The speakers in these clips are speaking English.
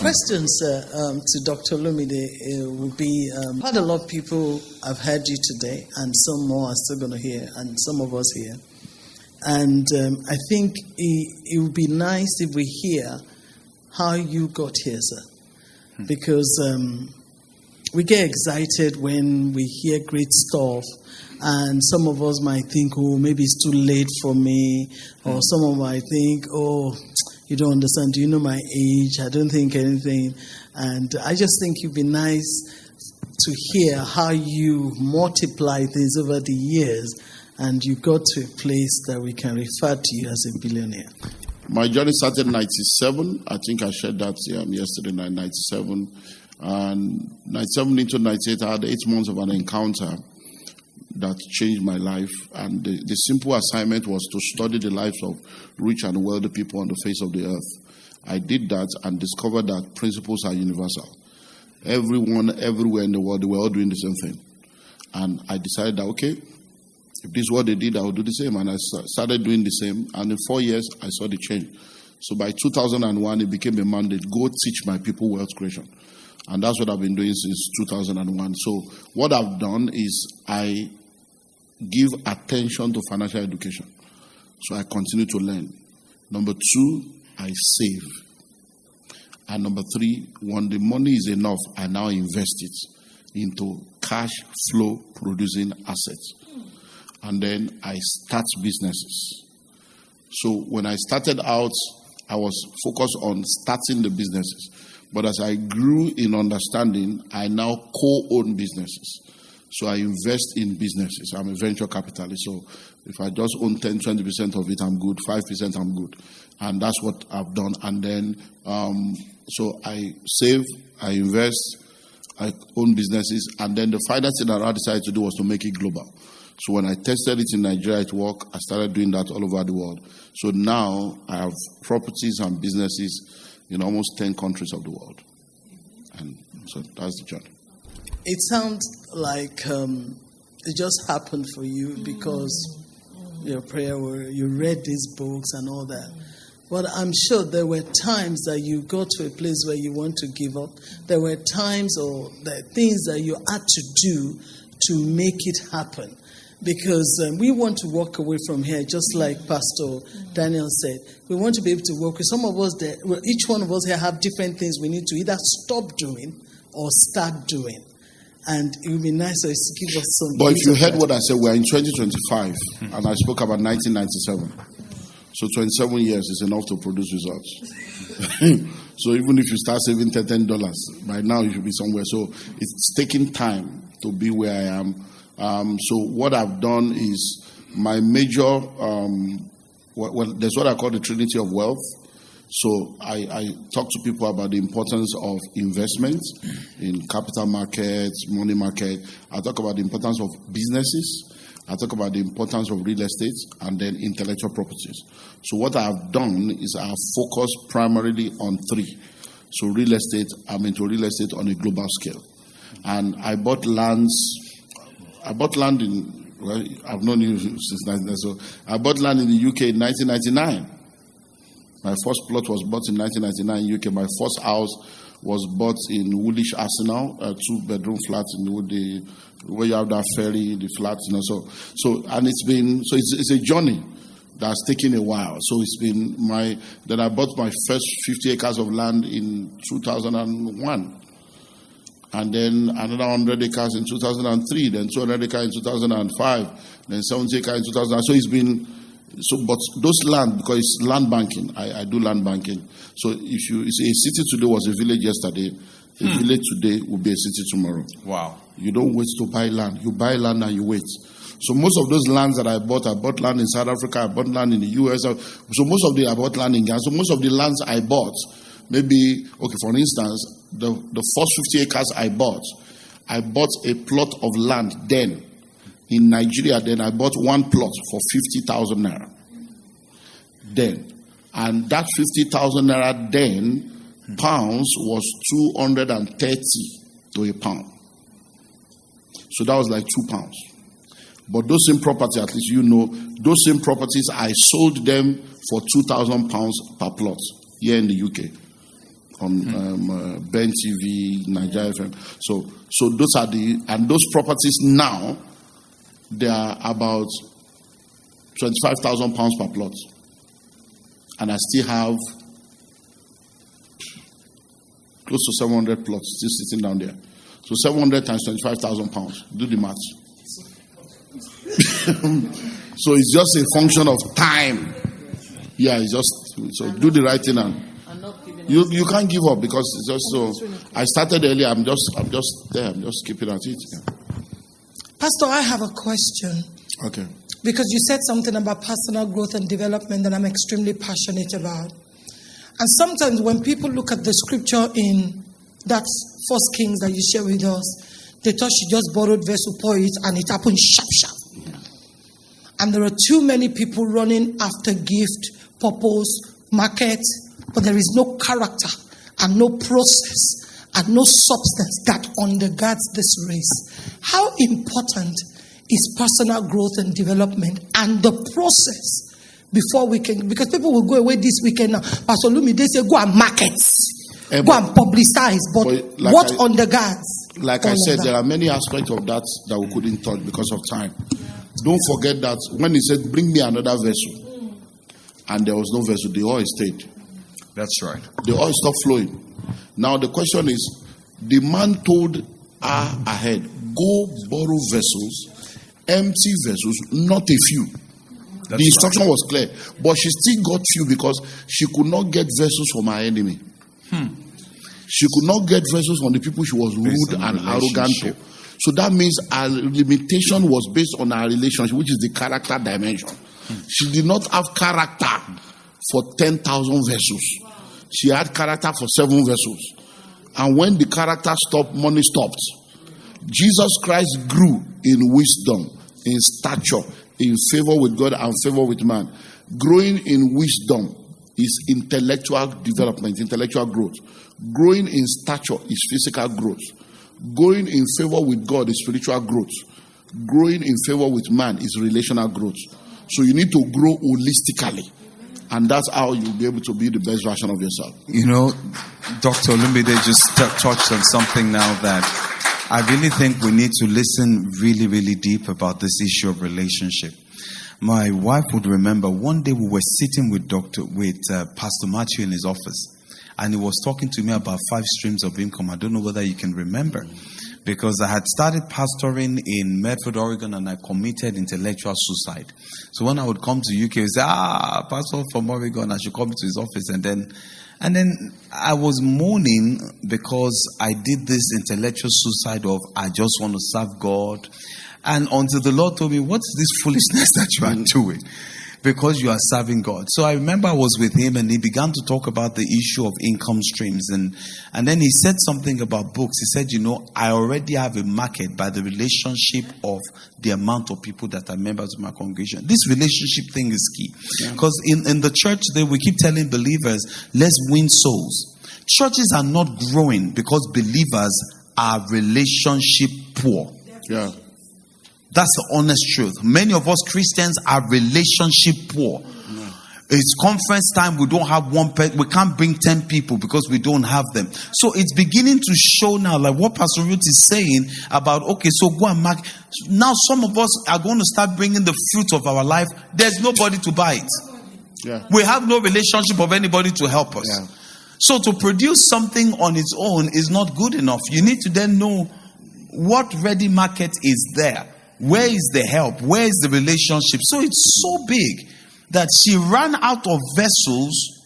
question, sir, to Dr. Olumide will be, quite a lot of people have heard you today, and some more are still going to hear, and some of us here. And I think it would be nice if we hear how you got here, sir. Because we get excited when we hear great stuff, and some of us might think, oh, maybe it's too late for me, or someone might think, oh, you don't understand, do you know my age? I don't think anything. And I just think it'd be nice to hear how you multiply things over the years, and you got to a place that we can refer to you as a billionaire. My journey started in 97. I think I shared that yesterday night, 97. And 97 into 98, I had 8 months of an encounter that changed my life. And the simple assignment was to study the lives of rich and wealthy people on the face of the earth. I did that and discovered that principles are universal. Everyone, everywhere in the world, they were all doing the same thing. And I decided that, okay, if this is what they did, I will do the same. And I started doing the same. And in 4 years, I saw the change. So by 2001, it became a mandate. Go teach my people wealth creation. And that's what I've been doing since 2001. So what I've done is I give attention to financial education. So I continue to learn. Number 2, I save. And number 3, when the money is enough, I now invest it into cash flow producing assets. And then I start businesses. So when I started out, I was focused on starting the businesses. But as I grew in understanding, I now co-own businesses. So I invest in businesses. I'm a venture capitalist. So if I just own 10, 20% of it, I'm good. 5%, I'm good. And that's what I've done. And then, so I save, I invest, I own businesses. And then the final thing that I decided to do was to make it global. So when I tested it in Nigeria at work, I started doing that all over the world. So now I have properties and businesses in almost 10 countries of the world. And so that's the journey. It sounds like it just happened for you because your prayer, you read these books and all that. But I'm sure there were times that you got to a place where you want to give up. There were times or the things that you had to do to make it happen. Because we want to walk away from here, just like Pastor Daniel said. We want to be able to work with some of us. Each one of us here have different things we need to either stop doing or start doing. And it would be nice to give us some. But if you heard what I said, we're in 2025, and I spoke about 1997. So 27 years is enough to produce results. So even if you start saving $10, by now you should be somewhere. So it's taking time to be where I am. So what I've done is my major, there's what I call the Trinity of Wealth. So I talk to people about the importance of investment in capital markets, money market. I talk about the importance of businesses. I talk about the importance of real estate and then intellectual properties. So what I've done is I've focused primarily on 3. So real estate, I'm into real estate on a global scale. And I bought land in, well, I've known you since 1999, so I bought land in the UK in 1999. My first plot was bought in 1999 in UK. My first house was bought in Woolwich Arsenal, a 2-bedroom flat in the where you have that ferry, the flats, So and it's a journey that's taken a while. So it's been then I bought my first 50 acres of land in 2001. And then another 100 acres in 2003, then 200 acres in 2005, then 70 acres in 2000. So it's been, but those land, because it's land banking, I do land banking. So if you say a city today was a village yesterday, a village today will be a city tomorrow. Wow. You don't wait to buy land. You buy land and you wait. So most of those lands that I bought land in South Africa, I bought land in the US. So most of I bought land in Ghana. So most of the lands I bought, maybe, okay, for instance, the first 50 acres I bought a plot of land then in Nigeria. Then I bought one plot for 50,000 naira. Then, and that 50,000 naira then pounds was 230 to a pound. So that was like £2. But those same properties, at least those same properties, I sold them for £2,000 per plot here in the UK. on Ben TV, Nigeria FM. So those are those properties now, they are about £25,000 per plot. And I still have close to 700 plots still sitting down there. So 700 times £25,000. Do the math. So it's just a function of time. Yeah, it's just so do the right thing and you can't give up because it's just so. I started earlier. I'm just there. I'm just keeping at it. Yeah. Pastor, I have a question. Okay. Because you said something about personal growth and development that I'm extremely passionate about. And sometimes when people look at the scripture in that First Kings that you share with us, they thought she just borrowed vessel, pour it, and it happened sharp. And there are too many people running after gift, purpose, market, but there is no character and no process and no substance that undergirds this race. How important is personal growth and development and the process before we can, because people will go away this weekend now. Pastor Olumide, they say go and market, go and publicize, but like what undergirds? Like I said, there are many aspects of that we couldn't touch because of time. Don't forget that when he said, bring me another vessel, and there was no vessel, the oil stayed. That's right. The oil stopped flowing. Now the question is, the man told her ahead, go borrow vessels, empty vessels, not a few. The instruction was clear, but she still got few because she could not get vessels from her enemy. She could not get vessels from the people she was rude and arrogant to. So that means her limitation was based on her relationship, which is the character dimension. She did not have character for 10,000 vessels. She had character for 7 vessels. And when the character stopped, money stopped. Jesus Christ grew in wisdom, in stature, in favor with God and favor with man. Growing in wisdom is intellectual development, intellectual growth. Growing in stature is physical growth. Going in favor with God is spiritual growth. Growing in favor with man is relational growth. So you need to grow holistically. And that's how you'll be able to be the best version of yourself. You know, Dr. Olumide just touched on something now that I really think we need to listen really, really deep about this issue of relationship. My wife would remember one day we were sitting with Pastor Matthew in his office, and he was talking to me about 5 streams of income. I don't know whether you can remember, because I had started pastoring in Medford, Oregon, and I committed intellectual suicide. So when I would come to UK, he'd say, Pastor from Oregon, I should come to his office. And then I was moaning because I did this intellectual suicide of, I just want to serve God. And until the Lord told me, what is this foolishness that you are doing? Because you are serving God. So I remember I was with him and he began to talk about the issue of income streams. And then he said something about books. He said, I already have a market by the relationship of the amount of people that are members of my congregation. This relationship thing is key. Because in the church today, we keep telling believers, let's win souls. Churches are not growing because believers are relationship poor. Yeah. That's the honest truth. Many of us Christians are relationship poor. It's conference time. We don't have one we can't bring 10 people because we don't have them. So it's beginning to show now, like what Pastor Ruth is saying about, okay, so go and mark. Now some of us are going to start bringing the fruit of our life. There's nobody to buy it. Yeah. We have no relationship of anybody to help us. Yeah. So to produce something on its own is not good enough. You need to then know what ready market is there. Where is the help? Where is the relationship? So it's so big that she ran out of vessels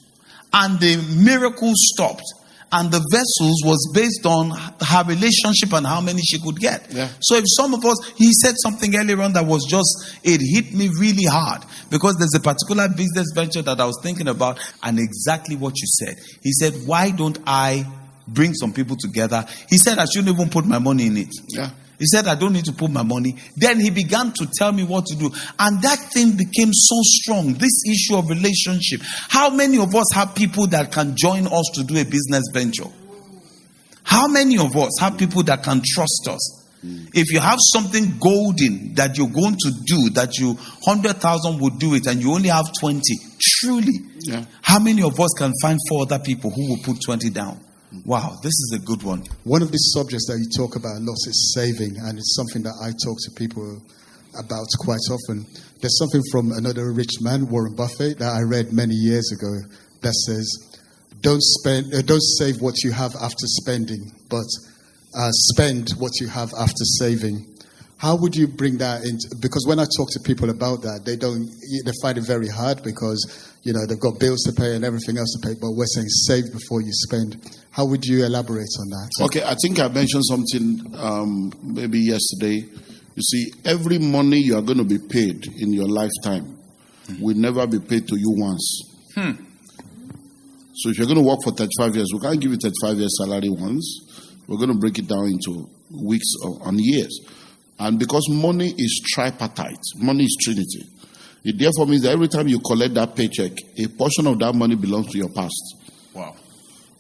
and the miracle stopped. And the vessels was based on her relationship and how many she could get. Yeah. So if some of us, he said something earlier on that was it hit me really hard. Because there's a particular business venture that I was thinking about, and exactly what you said. He said, why don't I bring some people together? He said, I shouldn't even put my money in it. Yeah. He said, I don't need to put my money. Then he began to tell me what to do. And that thing became so strong. This issue of relationship. How many of us have people that can join us to do a business venture? How many of us have people that can trust us? If you have something golden that you're going to do, that you 100,000 would do it, and you only have 20, truly, how many of us can find 4 other people who will put 20 down? Wow, this is a good one. One of the subjects that you talk about a lot is saving, and it's something that I talk to people about quite often. There's something from another rich man, Warren Buffett, that I read many years ago that says, don't save what you have after spending, but spend what you have after saving. How would you bring that in? Because when I talk to people about that, they find it very hard because, they've got bills to pay and everything else to pay, but we're saying save before you spend. How would you elaborate on that? Okay, I think I mentioned something maybe yesterday. You see, every money you are going to be paid in your lifetime will never be paid to you once. So if you're going to work for 35 years, we can't give you 35 years salary once. We're going to break it down into weeks and years. And because money is tripartite, money is Trinity, it therefore means that every time you collect that paycheck, a portion of that money belongs to your past. Wow.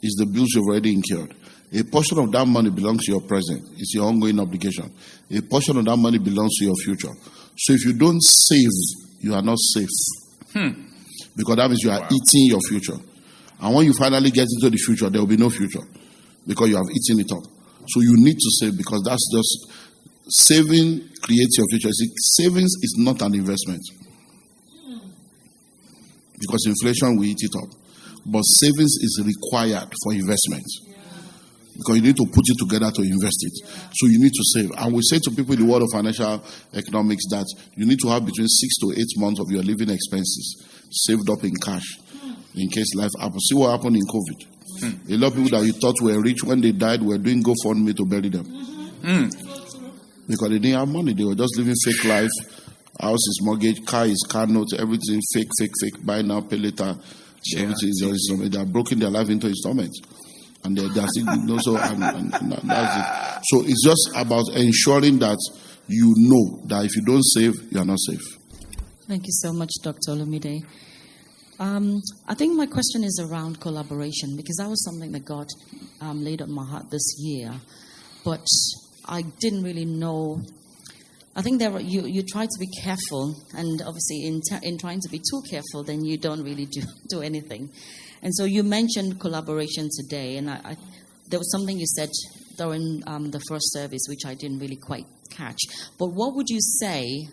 It's the bills you've already incurred. A portion of that money belongs to your present. It's your ongoing obligation. A portion of that money belongs to your future. So if you don't save, you are not safe. Because that means you are eating your future. And when you finally get into the future, there will be no future. Because you have eaten it up. So you need to save, because that's just saving creates your future. See, savings is not an investment. Because inflation will eat it up. But savings is required for investment. Because you need to put it together to invest it. So you need to save. And we say to people in the world of financial economics that you need to have between 6 to 8 months of your living expenses saved up in cash in case life happens. See what happened in COVID. A lot of people that you thought were rich, when they died, were doing GoFundMe to bury them. Because they didn't have money. They were just living fake life. House is mortgage, car is car note, everything fake. Buy now, pay later. Everything is, they are broken their life into installments. And they are still, and that's it. So it's just about ensuring that you know that if you don't save, you are not safe. Thank you so much, Dr. Olumide. I think my question is around collaboration, because that was something that God laid on my heart this year. But I didn't really know. I think you try to be careful, and obviously in trying to be too careful, then you don't really do anything. And so you mentioned collaboration today, and there was something you said during the first service which I didn't really quite catch. But what would you say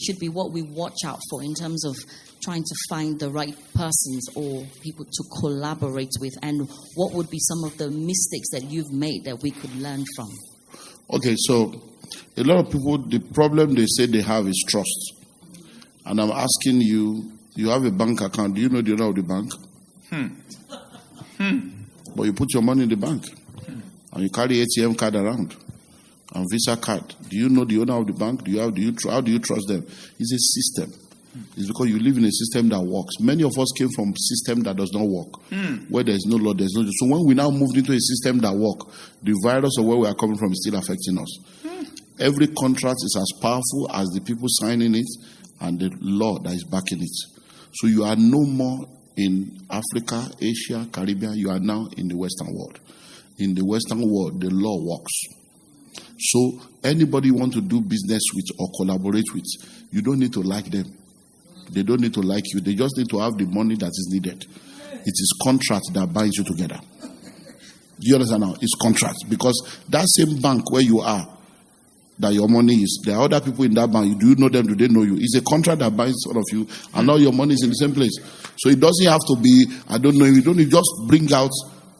should be what we watch out for in terms of trying to find the right persons or people to collaborate with, and what would be some of the mistakes that you've made that we could learn from? Okay, so a lot of people, the problem they say they have is trust. And I'm asking you, you have a bank account. Do you know the owner of the bank? But you put your money in the bank. And you carry ATM card around. And Visa card. Do you know the owner of the bank? How do you trust them? It's a system. It's because you live in a system that works. Many of us came from a system that does not work. Where there's no law, there's no... So when we now moved into a system that works, the virus of where we are coming from is still affecting us. Every contract is as powerful as the people signing it and the law that is backing it. So you are no more in Africa, Asia, Caribbean. You are now in the Western world. In the Western world, the law works. So anybody you want to do business with or collaborate with, you don't need to like them. They don't need to like you. They just need to have the money that is needed. It is contract that binds you together. Do you understand now? It's contract. Because that same bank where you are, that your money is, there are other people in that bank. Do you know them? Do they know you? It's a contract that binds all of you, and all your money is in the same place. So it doesn't have to be, I don't know, you don't need, just bring out,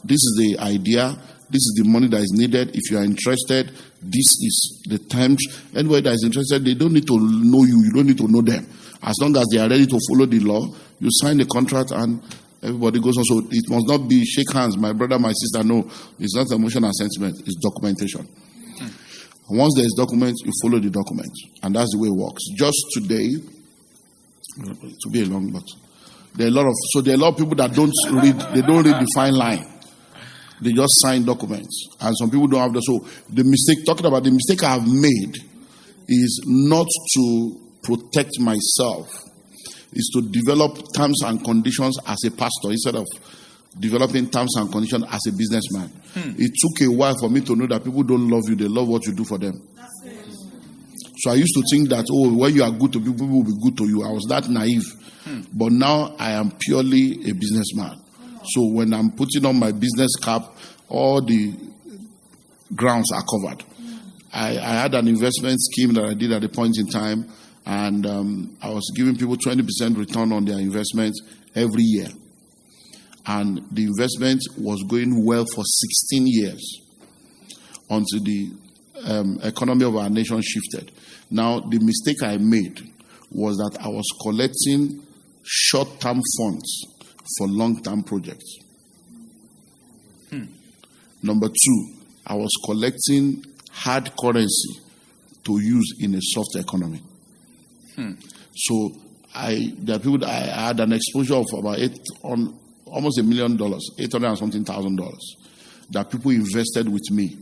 this is the idea, this is the money that is needed. If you are interested, this is the time. Anybody that is interested, they don't need to know you. You don't need to know them. As long as they are ready to follow the law, you sign the contract and everybody goes on. So it must not be shake hands, my brother, my sister. No, it's not emotion and sentiment. It's documentation. And once there is documents, you follow the documents. And that's the way it works. Just today, to be a long, but there are a lot of people that don't read the fine line. They just sign documents. And some people don't have that. So the mistake, talking about the mistake I have made is not to protect myself, is to develop terms and conditions as a pastor instead of developing terms and conditions as a businessman. It took a while for me to know that people don't love you, they love what you do for them. So I used to think that, when you are good to people, people will be good to you. I was that naive. But now I am purely a businessman. So when I'm putting on my business cap, all the grounds are covered. I had an investment scheme that I did at a point in time, and I was giving people 20% return on their investment every year. And the investment was going well for 16 years until the economy of our nation shifted. Now, the mistake I made was that I was collecting short-term funds for long-term projects. Number two, I was collecting hard currency to use in a soft economy. So there are people that I had an exposure of about almost $1 million, $800 and something thousand, that people invested with me.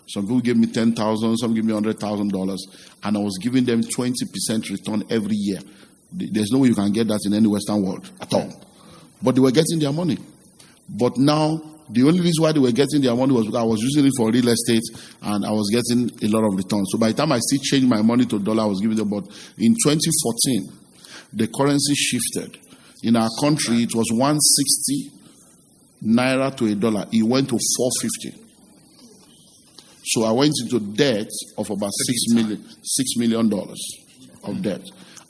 Some people gave me $10,000, some gave me $100,000, and I was giving them 20% return every year. There's no way you can get that in any Western world at all. But they were getting their money. But now, the only reason why they were getting their money was because I was using it for real estate, and I was getting a lot of return. So by the time I still changed my money to dollar, I was giving them. But in 2014, the currency shifted. In our country, it was 160 naira to a dollar. It went to 450. So I went into debt of about $6 million of debt.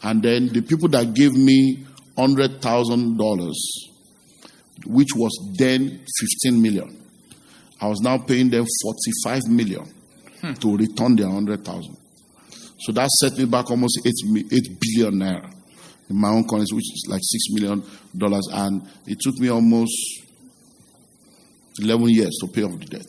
And then the people that gave me $100,000, which was then $15 million, I was now paying them $45 million to return their $100,000. So that set me back almost 8 billion naira in my own currency, which is like $6 million. And it took me almost 11 years to pay off the debt.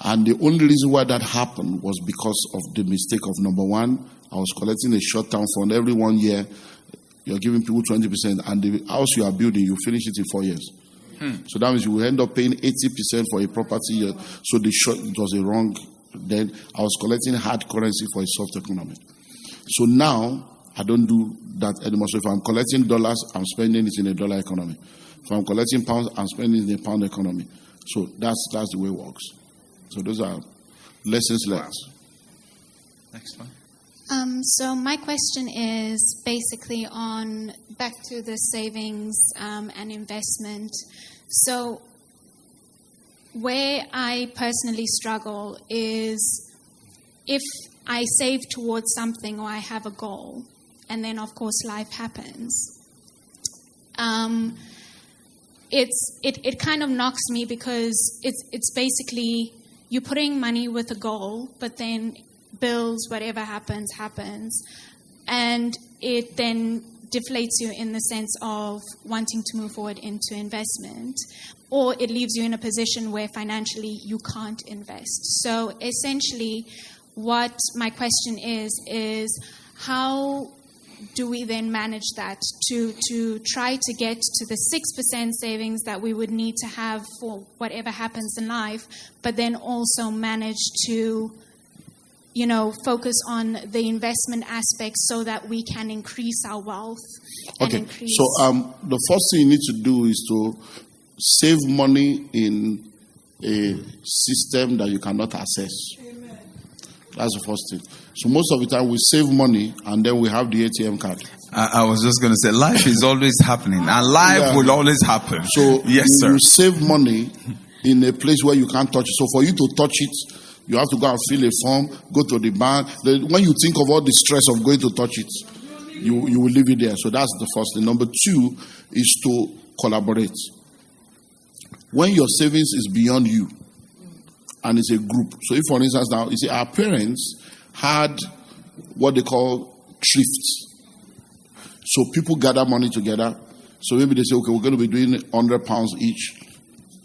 And the only reason why that happened was because of the mistake of, number one, I was collecting a short-term fund. Every 1 year, you're giving people 20%, and the house you are building, you finish it in 4 years. So that means you will end up paying 80% for a property. So it was a wrong. Then I was collecting hard currency for a soft economy. So now, I don't do that anymore. So if I'm collecting dollars, I'm spending it in a dollar economy. If I'm collecting pounds, I'm spending it in a pound economy. So that's the way it works. So those are lessons learned. Next one. So my question is basically on back to the savings and investment. So where I personally struggle is if I save towards something or I have a goal, and then of course life happens. It kind of knocks me because it's basically you're putting money with a goal, but then bills, whatever happens, and it then deflates you in the sense of wanting to move forward into investment, or it leaves you in a position where financially you can't invest. So essentially, what my question is how do we then manage that to try to get to the 6% savings that we would need to have for whatever happens in life, but then also manage to, focus on the investment aspect so that we can increase our wealth. Okay, so the first thing you need to do is to save money in a system that you cannot access. Amen. That's the first thing. So most of the time we save money and then we have the ATM card. I was just going to say, life is always happening, and life will always happen. So yes, sir. You save money in a place where you can't touch it. So for you to touch it, you have to go and fill a form, go to the bank. When you think of all the stress of going to touch it, you will leave it there. So that's the first thing. Number two is to collaborate. When your savings is beyond you and it's a group. So if, for instance, now, you see, our parents had what they call thrifts. So people gather money together. So maybe they say, okay, we're going to be doing £100 each,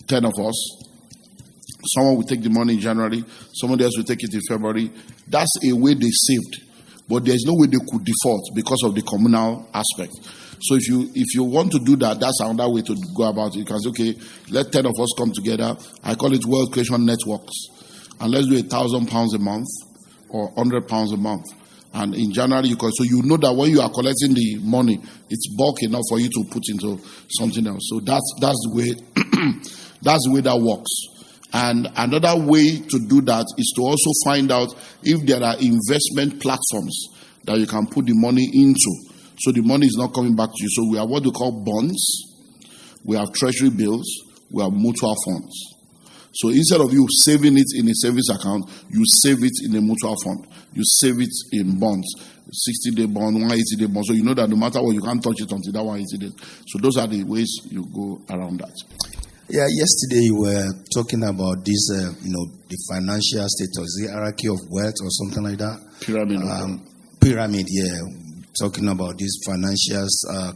10 of us. Someone will take the money in January. Somebody else will take it in February. That's a way they saved. But there's no way they could default because of the communal aspect. So if you want to do that, that's another way to go about it. You can say, okay, let 10 of us come together. I call it wealth creation networks. And let's do £1,000 a month or £100 a month. And in January, so you know that when you are collecting the money, it's bulk enough for you to put into something else. So that's the way that's the way that works. And another way to do that is to also find out if there are investment platforms that you can put the money into. So the money is not coming back to you. So we have what we call bonds, we have treasury bills, we have mutual funds. So instead of you saving it in a savings account, you save it in a mutual fund. You save it in bonds, 60-day bond, 180-day bond. So you know that no matter what, you can't touch it until that 180 days. So those are the ways you go around that. Yeah, yesterday you were talking about this, the financial status, the hierarchy of wealth or something like that. Pyramid, yeah. Talking about this financial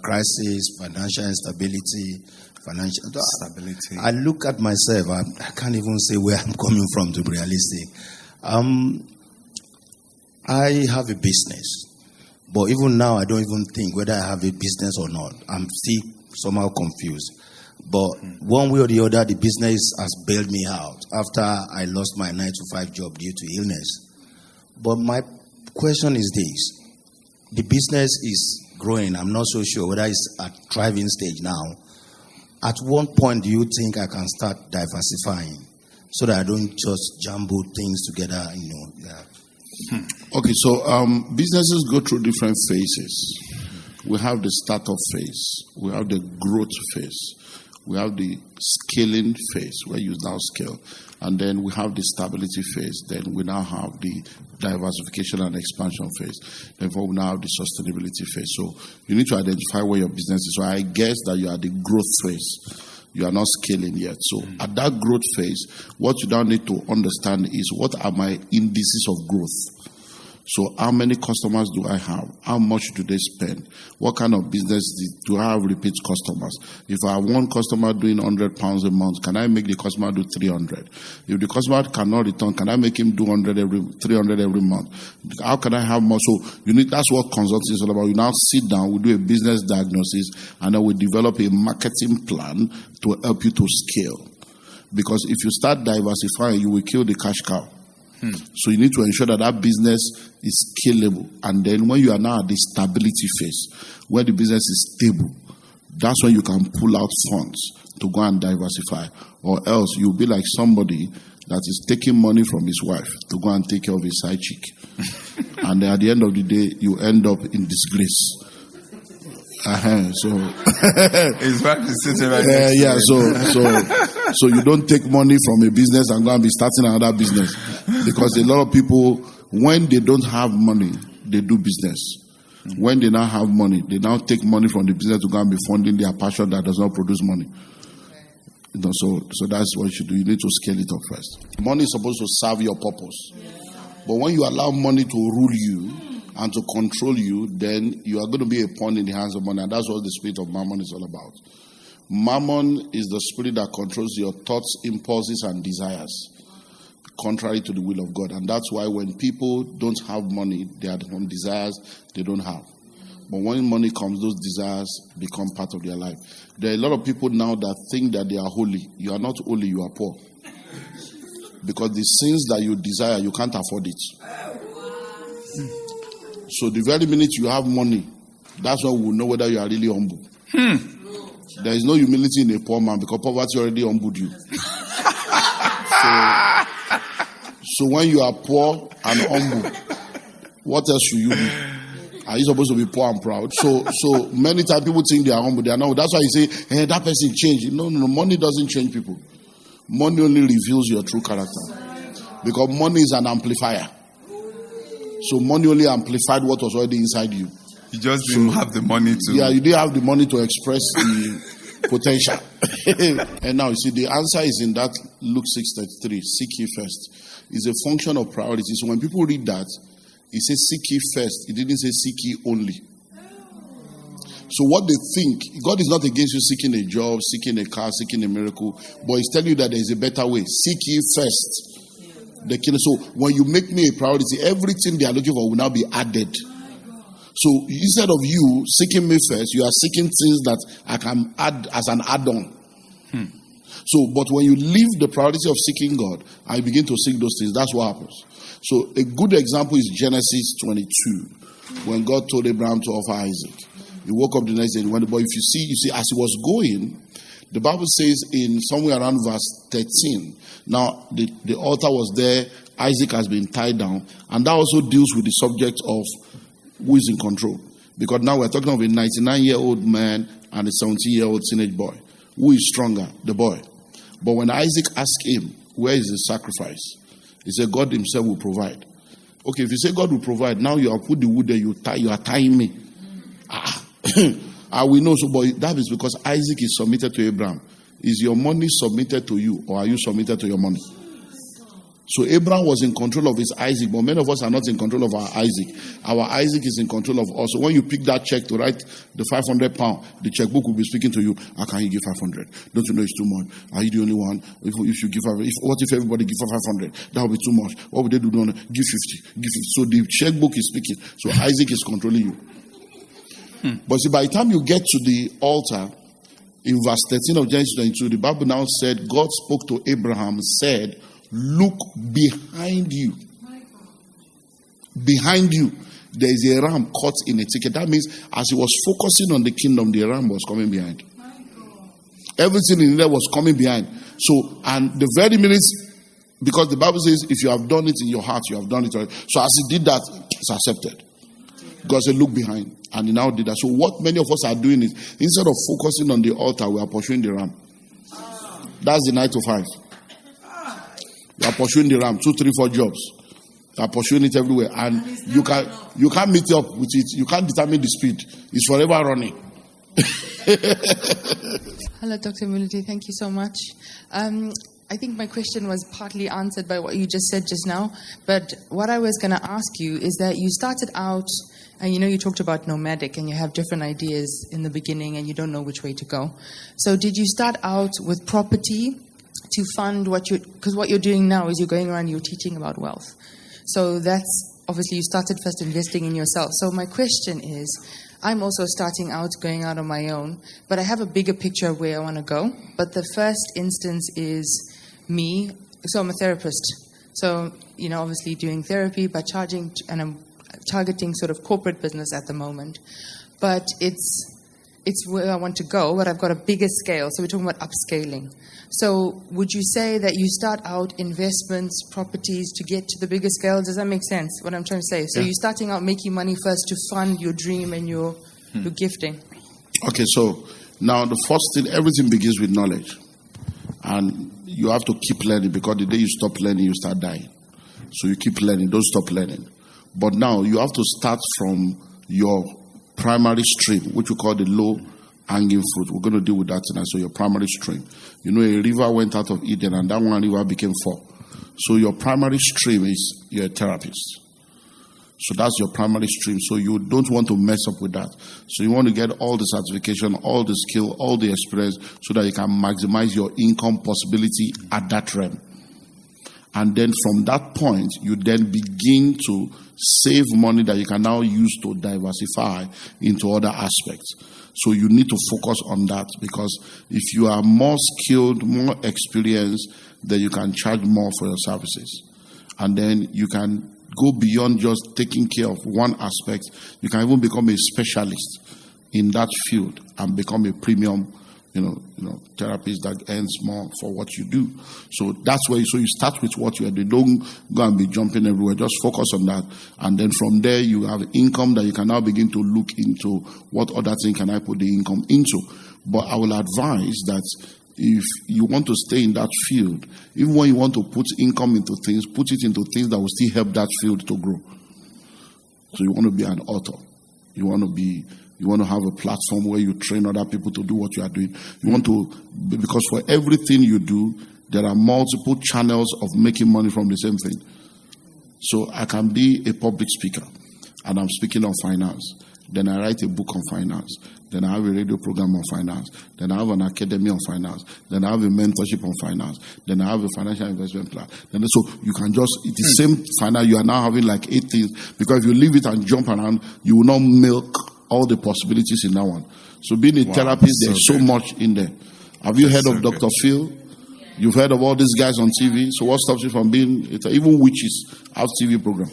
crisis, financial instability, financial stability. I look at myself, I can't even say where I'm coming from, to be realistic. I have a business, but even now I don't even think whether I have a business or not. I'm still somehow confused. But one way or the other, the business has bailed me out after I lost my 9-to-5 job due to illness. But my question is this. The business is growing. I'm not so sure whether it's at thriving stage now. At what point do you think I can start diversifying so that I don't just jumble things together, Yeah. Okay, so businesses go through different phases. We have the startup phase. We have the growth phase. We have the scaling phase where you now scale. And then we have the stability phase. Then we now have the diversification and expansion phase. Therefore, we now have the sustainability phase. So you need to identify where your business is. So I guess that you are the growth phase. You are not scaling yet. So at that growth phase, what you now need to understand is what are my indices of growth. So how many customers do I have? How much do they spend? What kind of business do I have repeat customers? If I have one customer doing £100 a month, can I make the customer do 300? If the customer cannot return, can I make him do 300 every month? How can I have more? So that's what consulting is all about. You now sit down, we do a business diagnosis, and then we develop a marketing plan to help you to scale. Because if you start diversifying, you will kill the cash cow. So you need to ensure that business is scalable. And then when you are now at the stability phase, where the business is stable, that's when you can pull out funds to go and diversify. Or else you'll be like somebody that is taking money from his wife to go and take care of his side chick. And then at the end of the day, you end up in disgrace. So his wife is sitting right next to him. So you don't take money from a business and go and be starting another business, because a lot of people, when they don't have money, they do business. When they now have money, they now take money from the business to go and be funding their passion that does not produce money. So that's what you should do. You need to scale it up first. Money is supposed to serve your purpose, but when you allow money to rule you and to control you, then you are going to be a pawn in the hands of money. And that's what the spirit of mammon is all about. Mammon is the spirit that controls your thoughts, impulses, and desires, contrary to the will of God. And that's why when people don't have money, they have some desires they don't have. But when money comes, those desires become part of their life. There are a lot of people now that think that they are holy. You are not holy, you are poor. Because the sins that you desire, you can't afford it. So the very minute you have money, that's when we'll know whether you are really humble. There is no humility in a poor man because poverty already humbled you. So when you are poor and humble, what else should you be? Are you supposed to be poor and proud? So many times people think they are humble. They are not. That's why you say, hey, that person changed. No. Money doesn't change people. Money only reveals your true character. Because money is an amplifier. So money only amplified what was already inside you. You just didn't have the money to... Yeah, you didn't have the money to express the potential. And now, you see, the answer is in that Luke 6:33, seek ye first. It's a function of priority. So when people read that, it says seek ye first. It didn't say seek ye only. So what they think, God is not against you seeking a job, seeking a car, seeking a miracle, but He's telling you that there is a better way. Seek ye first. So when you make me a priority, everything they are looking for will now be added. So instead of you seeking me first, you are seeking things that I can add as an add-on. So, but when you leave the priority of seeking God and you begin to seek those things, that's what happens. So, a good example is Genesis 22, when God told Abraham to offer Isaac. He woke up the next day and went, but if you see, as he was going, the Bible says in somewhere around verse 13, now the altar was there, Isaac has been tied down, and that also deals with the subject of who is in control. Because now we're talking of a 99-year-old man and a 17-year-old teenage boy. Who is stronger? The boy. But when Isaac asked him, where is the sacrifice? He said, God himself will provide. Okay, if you say God will provide, now you have put the wood there, you are tying me. We know, so, but that is because Isaac is submitted to Abraham. Is your money submitted to you, or are you submitted to your money? So Abraham was in control of his Isaac, but many of us are not in control of our Isaac. Our Isaac is in control of us. So when you pick that check to write the £500, the checkbook will be speaking to you. How can you give 500? Don't you know it's too much? Are you the only one? If you give, what if everybody give 500? That will be too much. What would they do? Give 50. Give 50. So the checkbook is speaking. So Isaac is controlling you. But see, by the time you get to the altar, in verse 13 of Genesis 22, the Bible now said, God spoke to Abraham, said, look behind you. Behind you, there is a ram caught in a thicket. That means as he was focusing on the kingdom, the ram was coming behind. Everything in there was coming behind. So, and the very minutes, because the Bible says, if you have done it in your heart, you have done it already. So as he did that, it's accepted. God said, look behind. And he now did that. So what many of us are doing is, instead of focusing on the altar, we are pursuing the ram. That's the 9 to 5. You are pursuing the ram, 2, 3, 4 jobs. You are pursuing it everywhere. And you can't meet up with it. You can't determine the speed. It's forever running. Hello, Dr. Olumide. Thank you so much. I think my question was partly answered by what you just said just now. But what I was going to ask you is that you started out, and you talked about nomadic, and you have different ideas in the beginning, and you don't know which way to go. So did you start out with property to fund because what you're doing now is you're going around, you're teaching about wealth. So that's, obviously you started first investing in yourself. So my question is, I'm also starting out, going out on my own, but I have a bigger picture of where I want to go. But the first instance is me. So I'm a therapist. So, obviously doing therapy by charging, and I'm targeting sort of corporate business at the moment. But it's where I want to go, but I've got a bigger scale. So we're talking about upscaling. So would you say that you start out investments, properties to get to the bigger scale? Does that make sense, what I'm trying to say? So you're starting out making money first to fund your dream and your gifting. Okay, so now the first thing, everything begins with knowledge. And you have to keep learning, because the day you stop learning, you start dying. So you keep learning, don't stop learning. But now you have to start from your primary stream, which we call the low-hanging fruit. We're going to deal with that tonight. So your primary stream. A river went out of Eden, and that one river became 4. So your primary stream is you're a therapist. So that's your primary stream. So you don't want to mess up with that. So you want to get all the certification, all the skill, all the experience, so that you can maximize your income possibility at that realm. And then from that point, you then begin to save money that you can now use to diversify into other aspects. So you need to focus on that, because if you are more skilled, more experienced, then you can charge more for your services. And then you can go beyond just taking care of one aspect. You can even become a specialist in that field and become a premium therapist that earns more for what you do. So that's where you start with what you are doing. Don't go and be jumping everywhere. Just focus on that. And then from there, you have income that you can now begin to look into what other thing can I put the income into. But I will advise that if you want to stay in that field, even when you want to put income into things, put it into things that will still help that field to grow. So you want to be an author. You want to have a platform where you train other people to do what you are doing. You want to, because for everything you do, there are multiple channels of making money from the same thing. So I can be a public speaker, and I'm speaking on finance. Then I write a book on finance. Then I have a radio program on finance. Then I have an academy on finance. Then I have a mentorship on finance. Then I have a financial investment plan. Then so you can just, it's the same finance. You are now having like 8 things. Because if you leave it and jump around, you will not milk all the possibilities in that one. So being a therapist, there's so much in there. Have you heard of Dr. Phil? You've heard of all these guys on TV. So what stops you from being, even witches have TV program.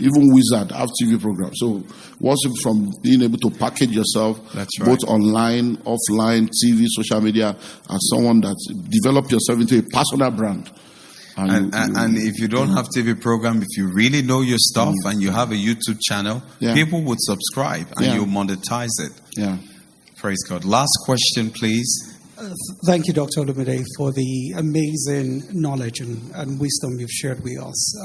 Even wizards have TV program. So what's it from being able to package yourself, both online, offline, TV, social media, as someone that develop yourself into a personal brand. And if you don't have TV program, if you really know your stuff and you have a YouTube channel, people would subscribe and you'll monetize it. Yeah. Praise God. Last question, please. Thank you, Dr. Olumide, for the amazing knowledge and wisdom you've shared with us.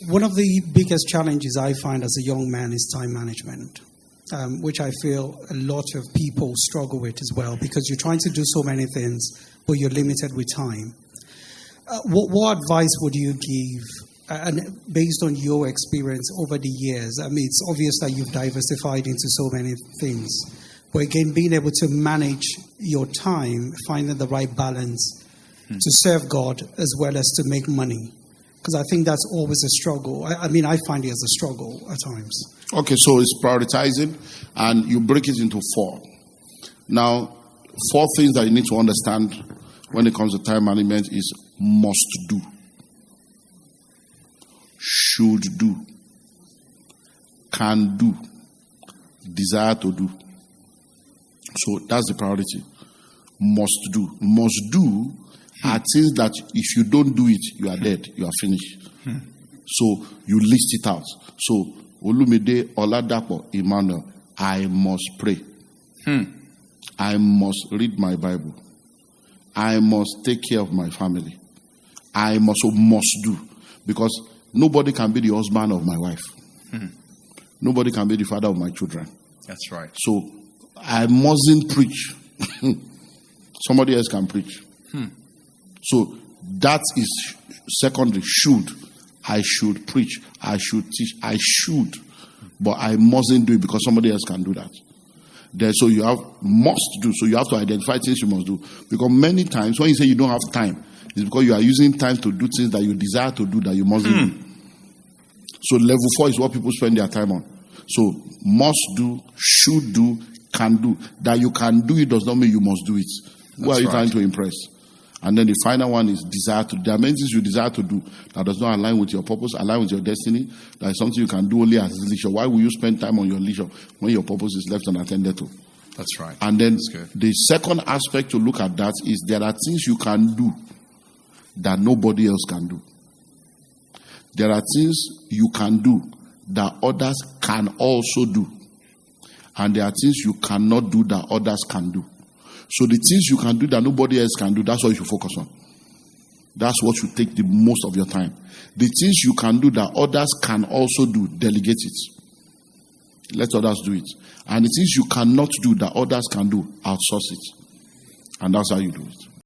One of the biggest challenges I find as a young man is time management, which I feel a lot of people struggle with as well, because you're trying to do so many things, but you're limited with time. What advice would you give, and based on your experience over the years? I mean, it's obvious that you've diversified into so many things, but again, being able to manage your time, finding the right balance to serve God as well as to make money. Because I think that's always a struggle. I mean, I find it as a struggle at times. Okay, so it's prioritizing, and you break it into 4. Now, 4 things that you need to understand when it comes to time management is must do, should do, can do, desire to do. So that's the priority. Must do. Must do are things that if you don't do it, you are dead. You are finished. So you list it out. So Olumide, Oladapo, Emmanuel, I must pray. I must read my Bible. I must take care of my family. I must do. Because nobody can be the husband of my wife. Nobody can be the father of my children. That's right. So I mustn't preach. Somebody else can preach. So that is secondary. Should. I should preach. I should teach. I should. But I mustn't do it because somebody else can do that. So you have must do. So you have to identify things you must do. Because many times when you say you don't have time, it's because you are using time to do things that you desire to do that you mustn't do. So level 4 is what people spend their time on. So must do, should do, can do. That you can do it does not mean you must do it. Who are you trying to impress? And then the final one is desire to do. There are many things you desire to do that does not align with your purpose, align with your destiny. That is something you can do only as leisure. Why will you spend time on your leisure when your purpose is left unattended to? That's right. And then the second aspect to look at that is there are things you can do that nobody else can do. There are things you can do that others can also do. And there are things you cannot do that others can do. So the things you can do that nobody else can do, that's what you should focus on. That's what should take the most of your time. The things you can do that others can also do, delegate it. Let others do it. And the things you cannot do that others can do, outsource it. And that's how you do it.